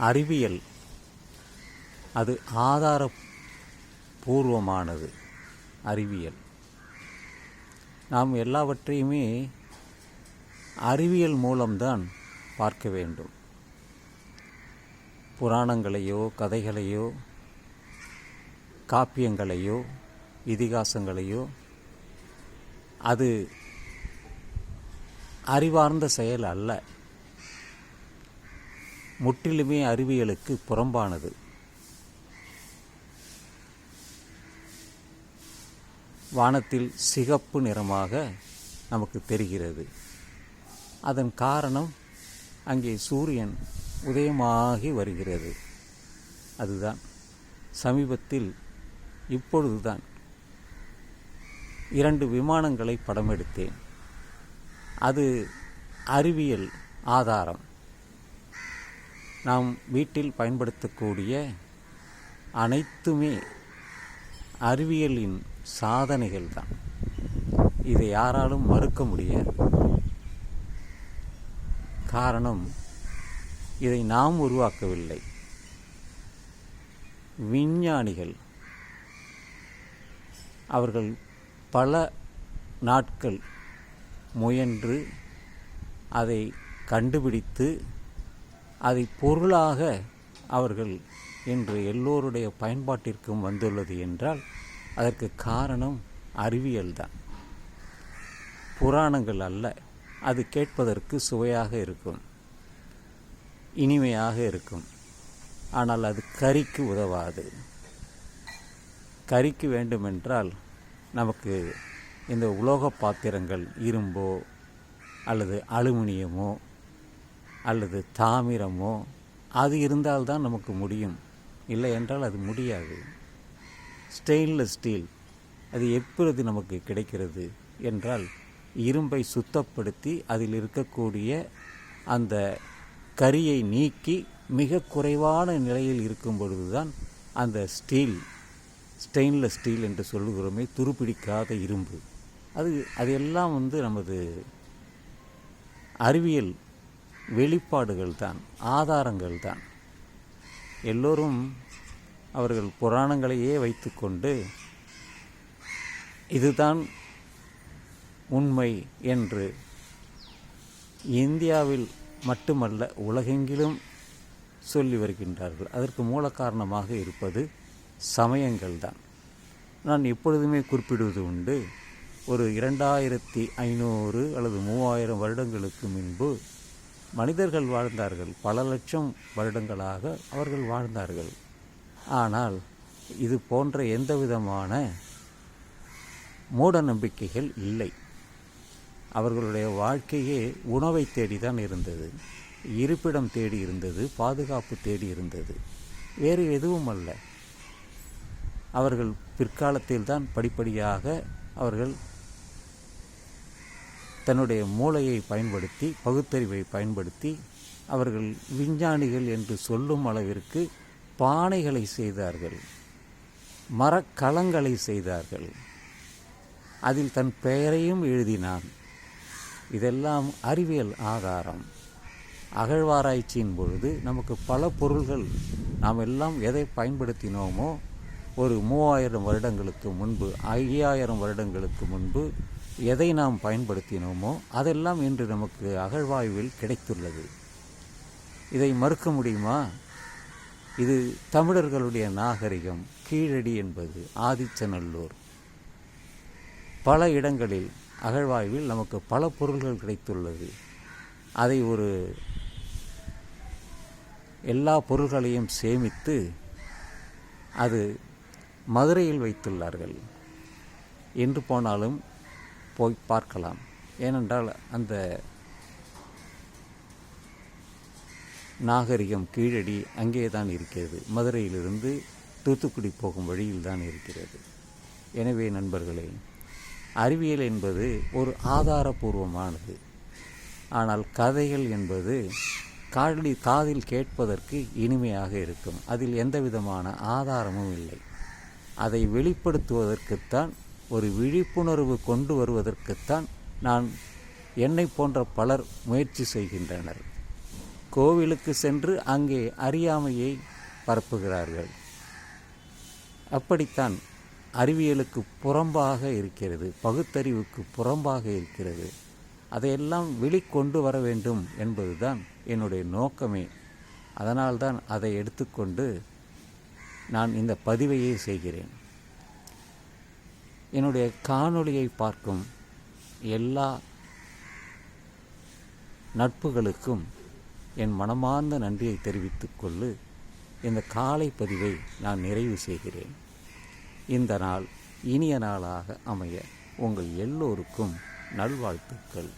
அறிவியல் அது ஆதாரபூர்வமானது. அறிவியல் நாம் எல்லாவற்றையுமே அறிவியல் மூலம்தான் பார்க்க வேண்டும். புராணங்களையோ கதைகளையோ காப்பியங்களையோ இதிகாசங்களையோ அது அறிவார்ந்த செயல் அல்ல, முற்றிலுமே அறிவியலுக்கு புறம்பானது. வானத்தில் சிகப்பு நிறமாக நமக்கு தெரிகிறது. அதன் காரணம் அங்கே சூரியன் உதயமாகி வருகிறது. அதுதான். சமீபத்தில் இப்பொழுதுதான் 2 விமானங்களை படம் எடுத்தேன். அது அறிவியல் ஆதாரம். நாம் வீட்டில் பயன்படுத்தக்கூடிய அனைத்துமே அறிவியலின் சாதனைகள் தான். இதை யாராலும் மறுக்க முடியாது. காரணம், இதை நாம் உருவாக்கவில்லை. விஞ்ஞானிகள் அவர்கள் பல நாட்கள் முயன்று அதை கண்டுபிடித்து அதை பொருளாக அவர்கள் இன்று எல்லோருடைய பயன்பாட்டிற்கும் வந்துள்ளது என்றால் அதற்கு காரணம் அறிவியல்தான், புராணங்கள் அல்ல. அது கேட்பதற்கு சுவையாக இருக்கும், இனிமையாக இருக்கும். ஆனால் அது கறிக்கு உதவாது. கறிக்கு வேண்டுமென்றால் நமக்கு இந்த உலோக பாத்திரங்கள், இரும்போ அல்லது அலுமினியமோ அல்லது தாமிரமோ அது இருந்தால்தான் நமக்கு முடியும். இல்லை என்றால் அது முடியாது. ஸ்டெயின்லெஸ் ஸ்டீல் அது எப்பொழுது நமக்கு கிடைக்கிறது என்றால் இரும்பை சுத்தப்படுத்தி அதில் இருக்கக்கூடிய அந்த கரியை நீக்கி மிக குறைவான நிலையில் இருக்கும் பொழுதுதான் அந்த ஸ்டெயின்லெஸ் ஸ்டீல் என்று சொல்லுகிறோமே, துருப்பிடிக்காத இரும்பு, அது எல்லாம் நமது அறிவியல் வெளிப்பாடுகள் தான், ஆதாரங்கள் தான். எல்லோரும் அவர்கள் புராணங்களையே வைத்துக்கொண்டு இதுதான் உண்மை என்று இந்தியாவில் மட்டுமல்ல உலகெங்கிலும் சொல்லி வருகின்றார்கள். அதற்கு மூல காரணமாக இருப்பது சமயங்கள் தான். நான் எப்பொழுதுமே குறிப்பிடுவது உண்டு, ஒரு 2500 அல்லது 3000 வருடங்களுக்கு முன்பு மனிதர்கள் வாழ்ந்தார்கள். பல லட்சம் வருடங்களாக அவர்கள் வாழ்ந்தார்கள். ஆனால் இது போன்ற எந்த விதமான மூட நம்பிக்கைகள் இல்லை. அவர்களுடைய வாழ்க்கையே உணவை தேடிதான் இருந்தது, இருப்பிடம் தேடி இருந்தது, பாதுகாப்பு தேடி இருந்தது, வேறு எதுவும் அல்ல. அவர்கள் பிற்காலத்தில் தான் படிப்படியாக அவர்கள் தன்னுடைய மூளையை பயன்படுத்தி, பகுத்தறிவை பயன்படுத்தி அவர்கள் விஞ்ஞானிகள் என்று சொல்லும் அளவிற்கு பானைகளை செய்தார்கள், மரக்கலங்களை செய்தார்கள், அதில் தன் பெயரையும் எழுதினான். இதெல்லாம் அறிவியல் ஆதாரம். அகழ்வாராய்ச்சியின் பொழுது நமக்கு பல பொருள்கள், நாம் எல்லாம் எதை பயன்படுத்தினோமோ ஒரு 3000 வருடங்களுக்கு முன்பு, 5000 வருடங்களுக்கு முன்பு எதை நாம் பயன்படுத்தினோமோ அதெல்லாம் இன்று நமக்கு அகழ்வாய்வில் கிடைத்துள்ளது. இதை மறுக்க முடியுமா? இது தமிழர்களுடைய நாகரிகம். கீழடி என்பது ஆதிச்சநல்லூர். பல இடங்களில் அகழ்வாய்வில் நமக்கு பல பொருள்கள் கிடைத்துள்ளது. அதை எல்லா பொருள்களையும் சேமித்து அது மதுரையில் வைத்துள்ளார்கள். என்று போனாலும் போய் பார்க்கலாம். ஏனென்றால் அந்த நாகரிகம் கீழடி அங்கே தான் இருக்கிறது. மதுரையிலிருந்து தூத்துக்குடி போகும் வழியில் தான் இருக்கிறது. எனவே நண்பர்களே, அறிவியல் என்பது ஒரு ஆதாரபூர்வமானது. ஆனால் கதைகள் என்பது காதில் கேட்பதற்கு இனிமையாக இருக்கும். அதில் எந்த விதமான ஆதாரமும் இல்லை. அதை வெளிப்படுத்துவதற்குத்தான், ஒரு விழிப்புணர்வு கொண்டு வருவதற்குத்தான் என்னை போன்ற பலர் முயற்சி செய்கின்றனர். கோவிலுக்கு சென்று அங்கே அறியாமையை பரப்புகிறார்கள். அப்படித்தான் அறிவியலுக்கு புறம்பாக இருக்கிறது, பகுத்தறிவுக்கு புறம்பாக இருக்கிறது. அதையெல்லாம் வெளிக்கொண்டு வர வேண்டும் என்பதுதான் என்னுடைய நோக்கமே. அதனால்தான் அதை எடுத்துக்கொண்டு நான் இந்த பதிவையே செய்கிறேன். என்னுடைய காணொளியை பார்க்கும் எல்லா நட்புகளுக்கும் என் மனமார்ந்த நன்றியை தெரிவித்துக் கொண்டு இந்த காலை பதிவை நான் நிறைவு செய்கிறேன். இந்த நாள் இனிய நாளாக அமைய உங்கள் எல்லோருக்கும் நல்வாழ்த்துக்கள்.